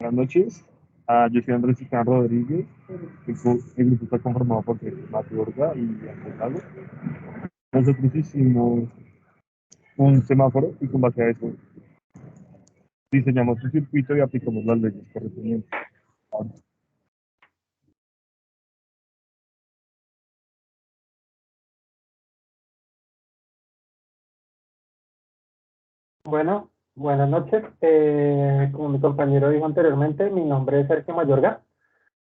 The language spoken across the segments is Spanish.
Buenas noches. Yo soy Andrés Iván Rodríguez. El grupo está conformado por tres, Maturga y Andrés Lago. Nosotros hicimos un semáforo y con base a eso diseñamos un circuito y aplicamos las leyes correspondientes. Bueno, buenas noches. Como mi compañero dijo anteriormente, mi nombre es Sergio Mayorga.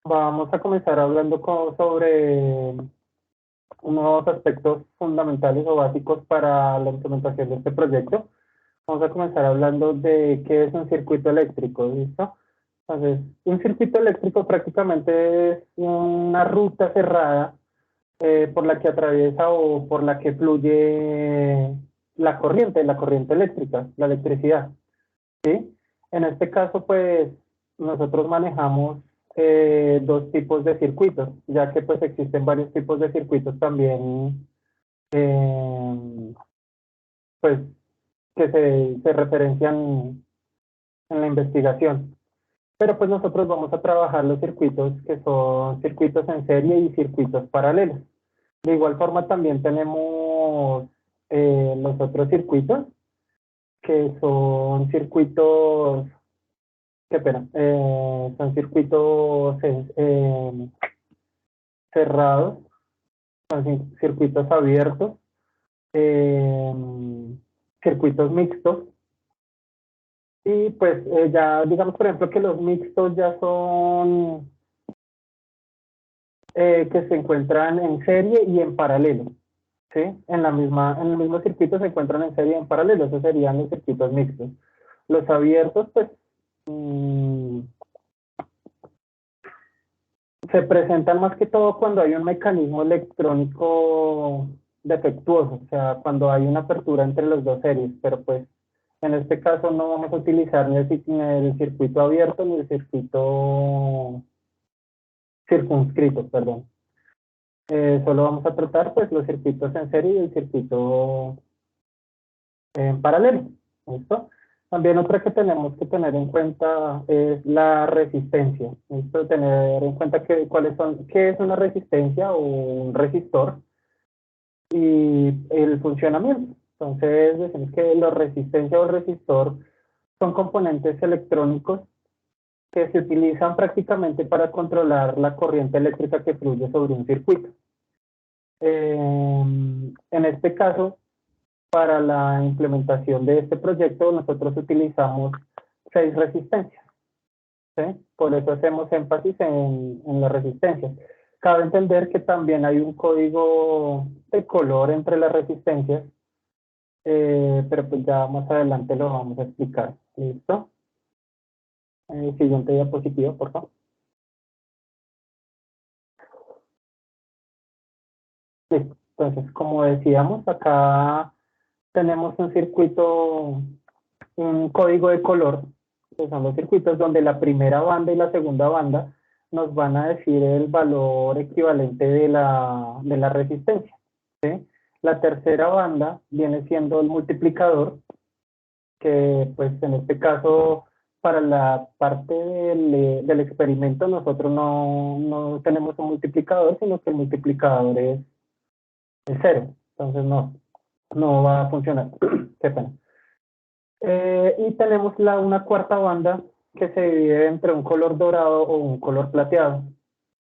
Vamos a comenzar hablando sobre unos aspectos fundamentales o básicos para la implementación de este proyecto. Vamos a comenzar hablando de qué es un circuito eléctrico, ¿listo? Entonces, un circuito eléctrico prácticamente es una ruta cerrada por la que atraviesa o por la que fluye la corriente eléctrica, la electricidad. ¿Sí? En este caso, pues nosotros manejamos dos tipos de circuitos, ya que pues existen varios tipos de circuitos también, eh, pues que se referencian en la investigación. Pero pues nosotros vamos a trabajar los circuitos que son circuitos en serie y circuitos paralelos. De igual forma también tenemos los otros circuitos, que son circuitos. Qué pena. Son circuitos cerrados, son circuitos abiertos, eh, circuitos mixtos. Y pues ya digamos, por ejemplo, que los mixtos ya son que se encuentran en serie y en paralelo. ¿Sí? En el mismo circuito se encuentran en serie y en paralelo. Esos serían los circuitos mixtos. Los abiertos, pues, se presentan más que todo cuando hay un mecanismo electrónico defectuoso, o sea, cuando hay una apertura entre los dos series, pero pues en este caso no vamos a utilizar ni el circuito abierto ni el circuito circunscrito, perdón. Solo vamos a tratar pues los circuitos en serie y el circuito en paralelo. ¿Listo? También otra que tenemos que tener en cuenta es la resistencia. ¿Listo? Tener en cuenta qué es una resistencia o un resistor y el funcionamiento. Entonces decimos que la resistencia o el resistor son componentes electrónicos que se utilizan prácticamente para controlar la corriente eléctrica que fluye sobre un circuito. En este caso, para la implementación de este proyecto, nosotros utilizamos 6 resistencias. ¿Sí? Por eso hacemos énfasis en las resistencias. Cabe entender que también hay un código de color entre las resistencias, pero pues ya más adelante lo vamos a explicar. ¿Listo? Siguiente diapositiva, por favor. Listo. Entonces, como decíamos, acá tenemos un circuito, un código de color, que son los circuitos donde la primera banda y la segunda banda nos van a decir el valor equivalente de la resistencia. ¿Sí? La tercera banda viene siendo el multiplicador, que pues en este caso para la parte del experimento nosotros no tenemos un multiplicador, sino que el multiplicador es cero, entonces no va a funcionar. Qué pena. Y tenemos una cuarta banda que se divide entre un color dorado o un color plateado.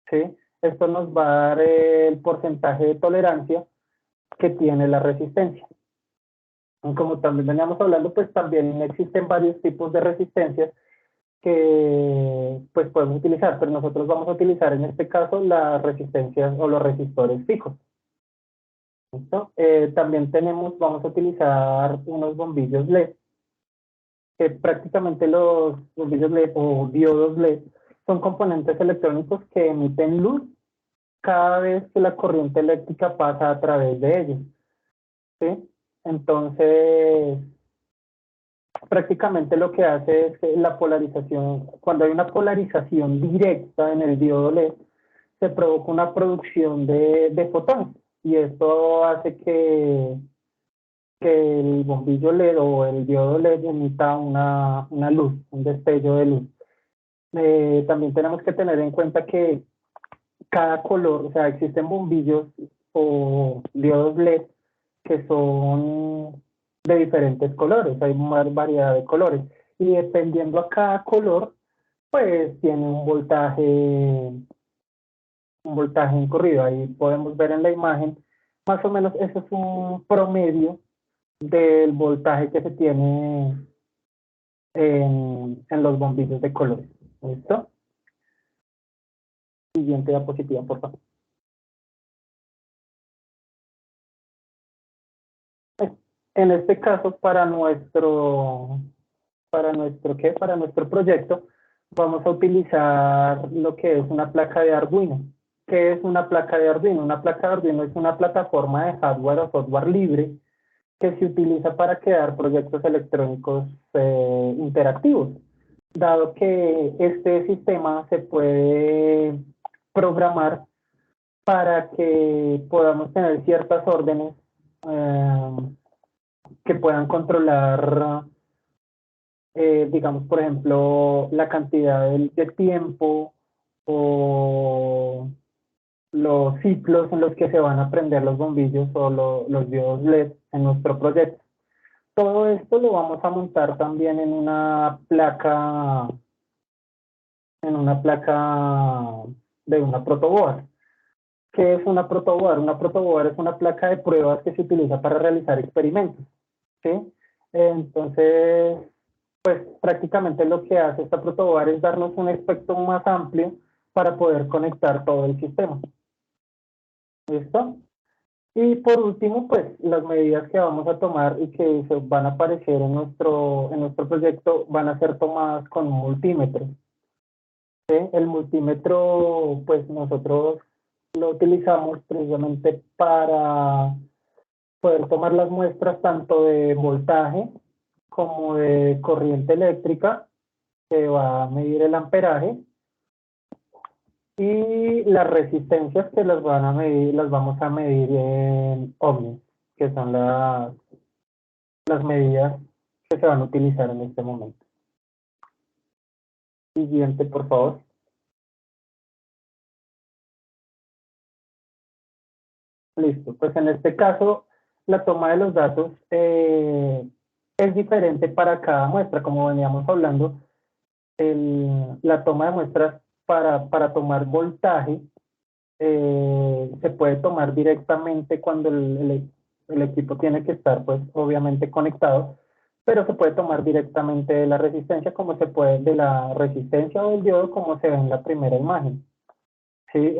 ¿Sí? Esto nos va a dar el porcentaje de tolerancia que tiene la resistencia. Como también veníamos hablando, pues también existen varios tipos de resistencias que pues podemos utilizar, pero nosotros vamos a utilizar en este caso las resistencias o los resistores fijos. ¿Listo? También vamos a utilizar unos bombillos LED, que prácticamente los bombillos LED o diodos LED son componentes electrónicos que emiten luz cada vez que la corriente eléctrica pasa a través de ellos. ¿Sí? Entonces, prácticamente lo que hace es que la polarización, cuando hay una polarización directa en el diodo LED, se provoca una producción de fotones y esto hace que el bombillo LED o el diodo LED emita una luz, un destello de luz. también tenemos que tener en cuenta que cada color, o sea, existen bombillos o diodos LED que son de diferentes colores, hay más variedad de colores. Y dependiendo a cada color, pues tiene un voltaje incurrido. Ahí podemos ver en la imagen, más o menos ese es un promedio del voltaje que se tiene en los bombillos de colores. ¿Listo? Siguiente diapositiva, por favor. En este caso, para nuestro proyecto, vamos a utilizar lo que es una placa de Arduino. ¿Qué es una placa de Arduino? Una placa de Arduino es una plataforma de hardware o software libre que se utiliza para crear proyectos electrónicos interactivos, dado que este sistema se puede programar para que podamos tener ciertas órdenes eh, que puedan controlar, digamos, por ejemplo, la cantidad de tiempo o los ciclos en los que se van a prender los bombillos o los diodos LED en nuestro proyecto. Todo esto lo vamos a montar también en una placa de una protoboard. ¿Qué es una protoboard? Una protoboard es una placa de pruebas que se utiliza para realizar experimentos, ¿sí? Entonces, pues prácticamente lo que hace esta protoboard es darnos un espectro más amplio para poder conectar todo el sistema. ¿Listo? Y por último, pues las medidas que vamos a tomar y que se van a aparecer en nuestro proyecto van a ser tomadas con un multímetro. ¿Sí? El multímetro, pues nosotros lo utilizamos precisamente para poder tomar las muestras tanto de voltaje como de corriente eléctrica, que va a medir el amperaje, y las resistencias que las van a medir, las vamos a medir en ohmios, que son las medidas que se van a utilizar en este momento. Siguiente, por favor. Listo, pues en este caso la toma de los datos es diferente para cada muestra, como veníamos hablando, la toma de muestras para tomar voltaje se puede tomar directamente cuando el equipo tiene que estar, pues obviamente conectado, pero se puede tomar directamente de la resistencia, como se puede de la resistencia o del diodo, como se ve en la primera imagen. ¿Sí?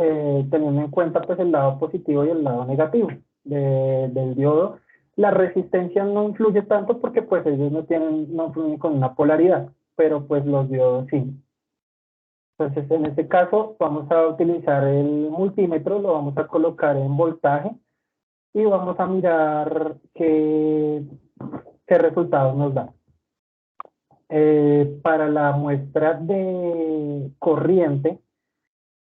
Teniendo en cuenta pues el lado positivo y el lado negativo del diodo. La resistencia no influye tanto porque pues ellos no influyen con una polaridad, pero pues los diodos sí. Entonces en este caso vamos a utilizar el multímetro, lo vamos a colocar en voltaje y vamos a mirar qué resultados nos da. Para la muestra de corriente,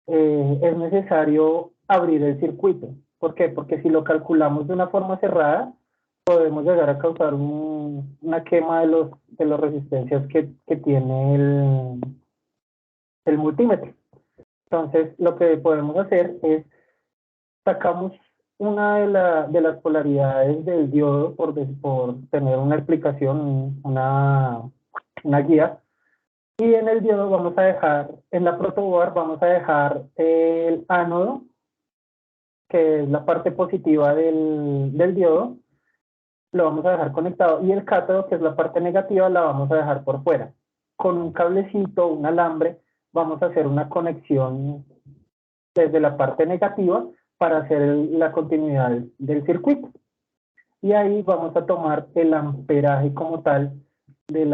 es necesario abrir el circuito. ¿Por qué? Porque si lo calculamos de una forma cerrada, podemos llegar a causar una quema de las resistencias que tiene el multímetro. Entonces, lo que podemos hacer es sacamos una de las polaridades del diodo por tener una explicación, una guía. Y en el diodo vamos a dejar, en la protoboard vamos a dejar el ánodo, que es la parte positiva del diodo, lo vamos a dejar conectado, y el cátodo, que es la parte negativa, la vamos a dejar por fuera. Con un cablecito, un alambre, vamos a hacer una conexión desde la parte negativa para hacer la continuidad del circuito. Y ahí vamos a tomar el amperaje como tal de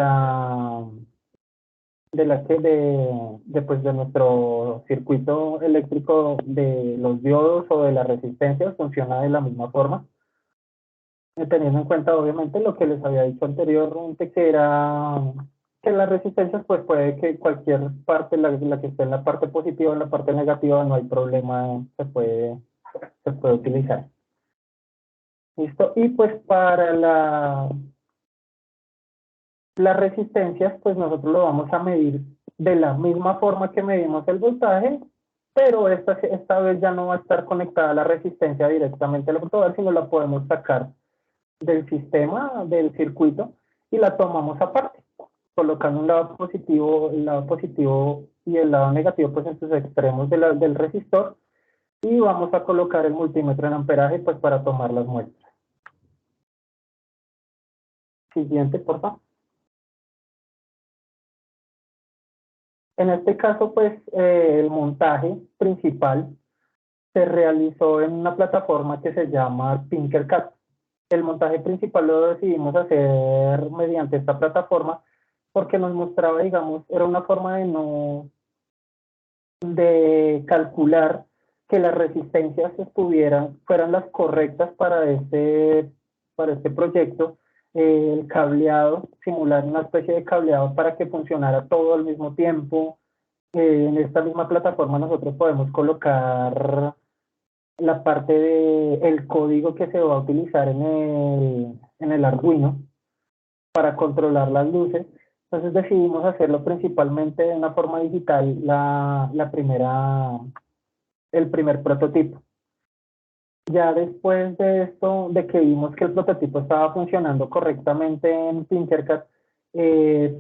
de nuestro circuito eléctrico, de los diodos o de las resistencias, funciona de la misma forma, teniendo en cuenta obviamente lo que les había dicho anteriormente, que era que las resistencias, pues puede que cualquier parte, la que esté en la parte positiva o en la parte negativa, no hay problema, se puede utilizar. ¿Listo? Y pues para las resistencias, pues nosotros lo vamos a medir de la misma forma que medimos el voltaje, pero esta vez ya no va a estar conectada a la resistencia directamente al computador, sino la podemos sacar del sistema, del circuito, y la tomamos aparte, colocando el lado positivo y el lado negativo pues en sus extremos del resistor, y vamos a colocar el multímetro en amperaje pues para tomar las muestras. Siguiente, por favor. En este caso, pues, el montaje principal se realizó en una plataforma que se llama Tinkercad. El montaje principal lo decidimos hacer mediante esta plataforma porque nos mostraba, digamos, era una forma de calcular que las resistencias fueran las correctas para este proyecto, el cableado, simular una especie de cableado para que funcionara todo al mismo tiempo. En esta misma plataforma nosotros podemos colocar la parte del código que se va a utilizar en el Arduino para controlar las luces. Entonces decidimos hacerlo principalmente de una forma digital, el primer prototipo. Ya después de esto, de que vimos que el prototipo estaba funcionando correctamente en Tinkercad,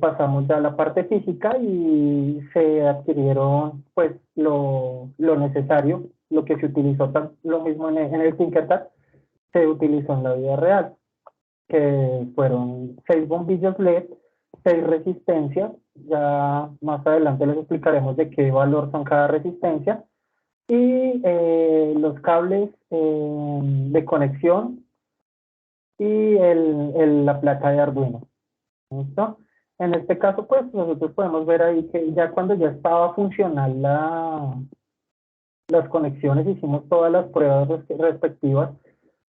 pasamos ya a la parte física y se adquirieron pues lo necesario, lo que se utilizó, lo mismo en el Tinkercad, se utilizó en la vida real, que fueron 6 bombillos LED, 6 resistencias, ya más adelante les explicaremos de qué valor son cada resistencia, y los cables de conexión y la placa de Arduino. ¿Listo? En este caso, pues nosotros podemos ver ahí que ya cuando ya estaba funcional las conexiones, hicimos todas las pruebas respectivas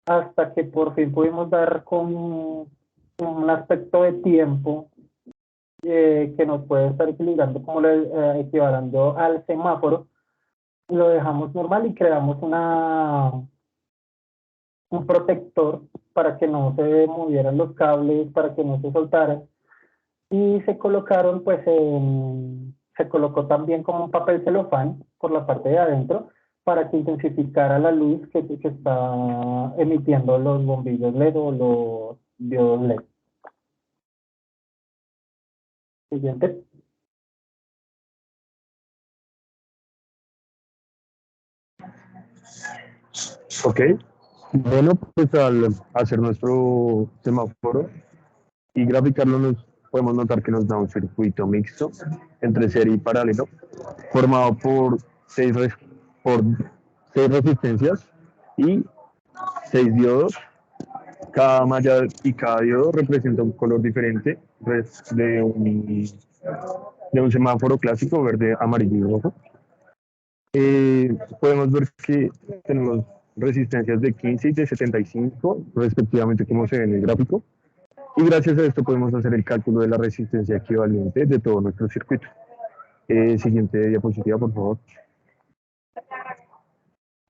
hasta que por fin pudimos dar con un aspecto de tiempo que nos puede estar equilibrando como equivalando al semáforo. Lo dejamos normal y creamos un protector para que no se movieran los cables, para que no se soltaran. Y se colocaron, pues, se colocó también como un papel celofán por la parte de adentro para que intensificara la luz que está emitiendo los bombillos LED o los diodos LED. Siguiente. Ok. Bueno, pues al hacer nuestro semáforo y graficarlo, nos podemos notar que nos da un circuito mixto entre serie y paralelo, formado por seis resistencias y 6 diodos. Cada malla y cada diodo representa un color diferente pues, de un semáforo clásico, verde, amarillo y rojo. Podemos ver que tenemos resistencias de 15 y de 75, respectivamente, como se ve en el gráfico. Y gracias a esto podemos hacer el cálculo de la resistencia equivalente de todo nuestro circuito. Siguiente diapositiva, por favor.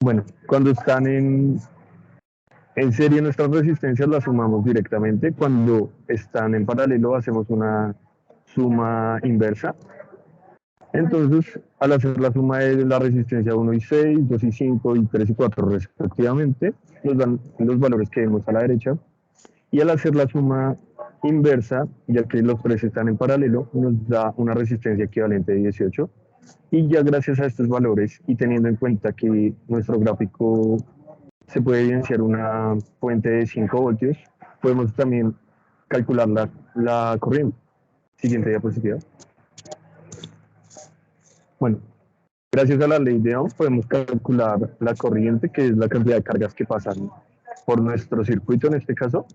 Bueno, cuando están en serie nuestras resistencias las sumamos directamente. Cuando están en paralelo hacemos una suma inversa. Entonces, al hacer la suma de la resistencia 1 y 6, 2 y 5 y 3 y 4 respectivamente, nos dan los valores que vemos a la derecha. Y al hacer la suma inversa, ya que los tres están en paralelo, nos da una resistencia equivalente de 18. Y ya gracias a estos valores y teniendo en cuenta que nuestro gráfico se puede evidenciar una fuente de 5 voltios, podemos también calcular la corriente. Siguiente diapositiva. Bueno, gracias a la ley de Ohm podemos calcular la corriente, que es la cantidad de cargas que pasan por nuestro circuito en este caso,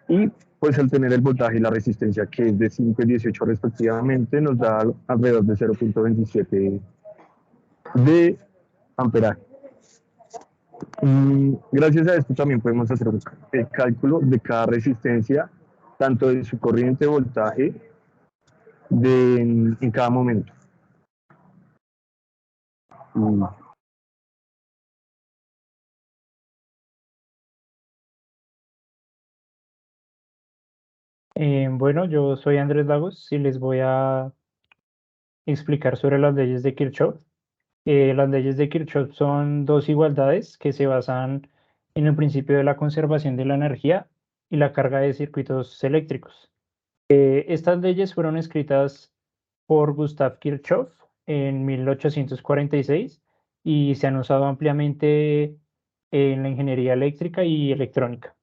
y pues al tener el voltaje y la resistencia que es de 5 y 18 respectivamente, nos da alrededor de 0.27 de amperaje. Gracias a esto también podemos hacer un cálculo de cada resistencia, tanto de su corriente de voltaje en cada momento. Mm, Bueno, yo soy Andrés Lagos y les voy a explicar sobre las leyes de Kirchhoff. Las leyes de Kirchhoff son dos igualdades que se basan en el principio de la conservación de la energía y la carga de circuitos eléctricos. Estas leyes fueron escritas por Gustav Kirchhoff en 1846 y se han usado ampliamente en la ingeniería eléctrica y electrónica.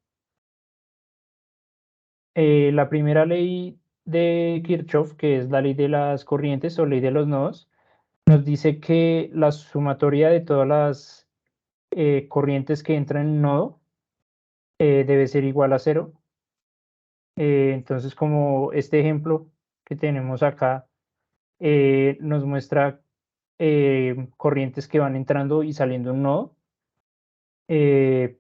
La primera ley de Kirchhoff, que es la ley de las corrientes o ley de los nodos, nos dice que la sumatoria de todas las corrientes que entran en un nodo debe ser igual a cero. Entonces, como este ejemplo que tenemos acá nos muestra corrientes que van entrando y saliendo de un nodo, eh,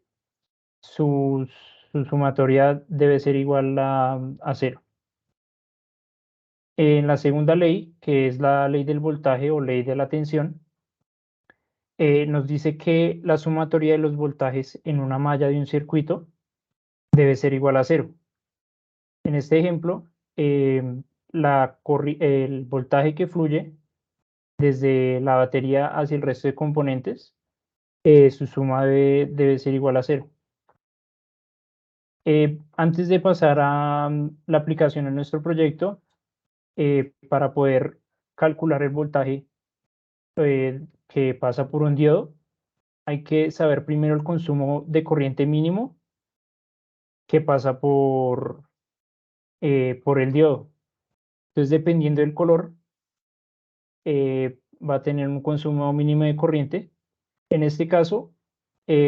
su, su sumatoria debe ser igual a cero. En la segunda ley, que es la ley del voltaje o ley de la tensión, nos dice que la sumatoria de los voltajes en una malla de un circuito debe ser igual a cero. En este ejemplo, el voltaje que fluye desde la batería hacia el resto de componentes, su suma debe ser igual a cero. Antes de pasar a la aplicación en nuestro proyecto, para poder calcular el voltaje que pasa por un diodo, hay que saber primero el consumo de corriente mínimo que pasa por el diodo. Entonces, dependiendo del color, va a tener un consumo mínimo de corriente. En este caso,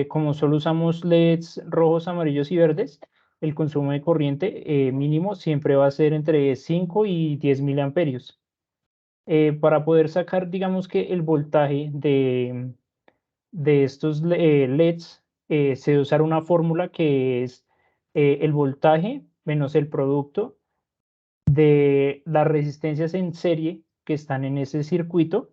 como solo usamos LEDs rojos, amarillos y verdes, el consumo de corriente mínimo siempre va a ser entre 5 y 10 miliamperios. Para poder sacar, digamos que el voltaje de estos LEDs, se debe usar una fórmula que es el voltaje menos el producto de las resistencias en serie que están en ese circuito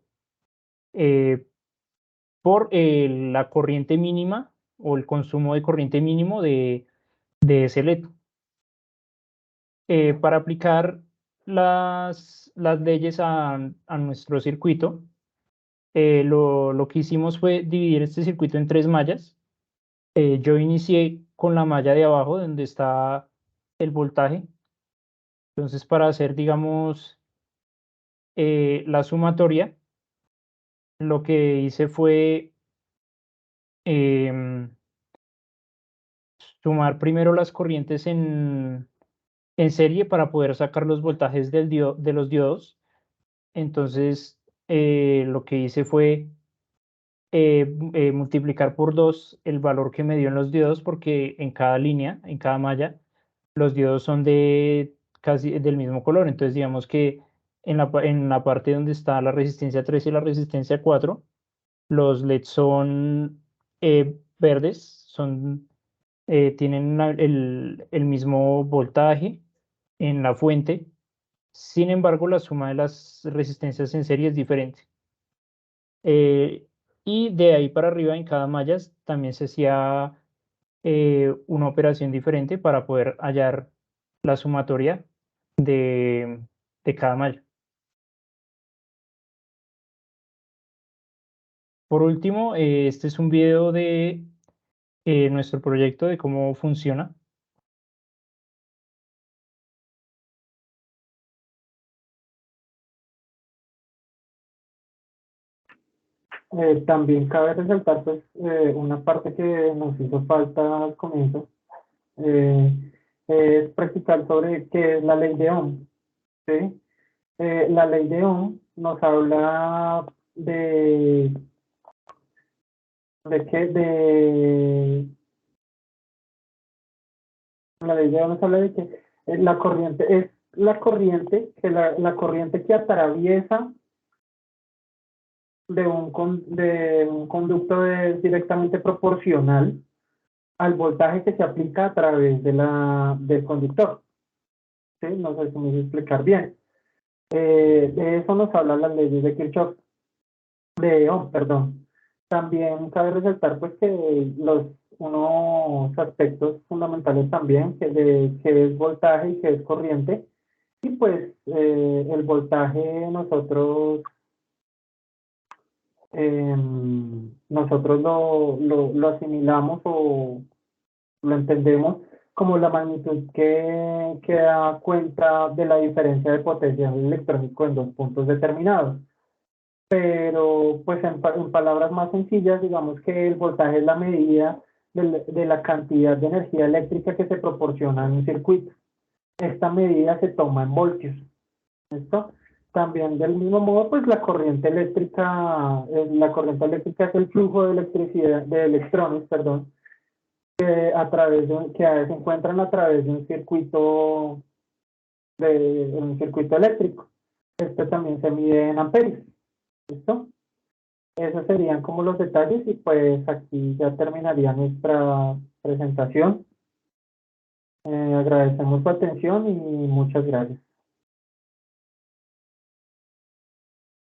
por la corriente mínima o el consumo de corriente mínimo de ese LED. Para aplicar las leyes a nuestro circuito, lo que hicimos fue dividir este circuito en tres mallas. Yo inicié con la malla de abajo donde está el voltaje. Entonces, para hacer, digamos, la sumatoria, lo que hice fue em, sumar primero las corrientes en serie para poder sacar los voltajes de los diodos. Entonces, lo que hice fue multiplicar por 2 el valor que me dio en los diodos, porque en cada línea, en cada malla, los diodos son de casi del mismo color. Entonces, digamos que en la parte donde está la resistencia 3 y la resistencia 4, los LEDs son verdes, tienen el mismo voltaje en la fuente. Sin embargo, la suma de las resistencias en serie es diferente. Y de ahí para arriba, en cada malla, también se hacía una operación diferente para poder hallar la sumatoria de cada malla. Por último, este es un video de nuestro proyecto, de cómo funciona. También cabe resaltar pues una parte que nos hizo falta al comienzo, eh, es practicar sobre qué es la ley de Ohm, ¿sí? La ley de Ohm nos habla de que la ley de Ohm nos habla de que la corriente es la corriente la corriente que atraviesa de un conducto es directamente proporcional al voltaje que se aplica a través del conductor. ¿Sí? No sé si me voy a explicar bien. De eso nos hablan las leyes de Kirchhoff, de Ohm, perdón. También cabe resaltar pues que unos aspectos fundamentales también, que es voltaje y que es corriente, Y pues el voltaje nosotros lo asimilamos o lo entendemos como la magnitud que da cuenta de la diferencia de potencial electrónico en dos puntos determinados. Pero pues en palabras más sencillas, digamos que el voltaje es la medida de la cantidad de energía eléctrica que se proporciona en un circuito. Esta medida se toma en voltios. ¿Listo? También del mismo modo, pues la corriente eléctrica es el flujo de electricidad, de electrones, perdón, que se encuentran a través de un circuito eléctrico. Este también se mide en amperios. ¿Listo? Esos serían como los detalles y pues aquí ya terminaría nuestra presentación. Agradecemos su atención y muchas gracias.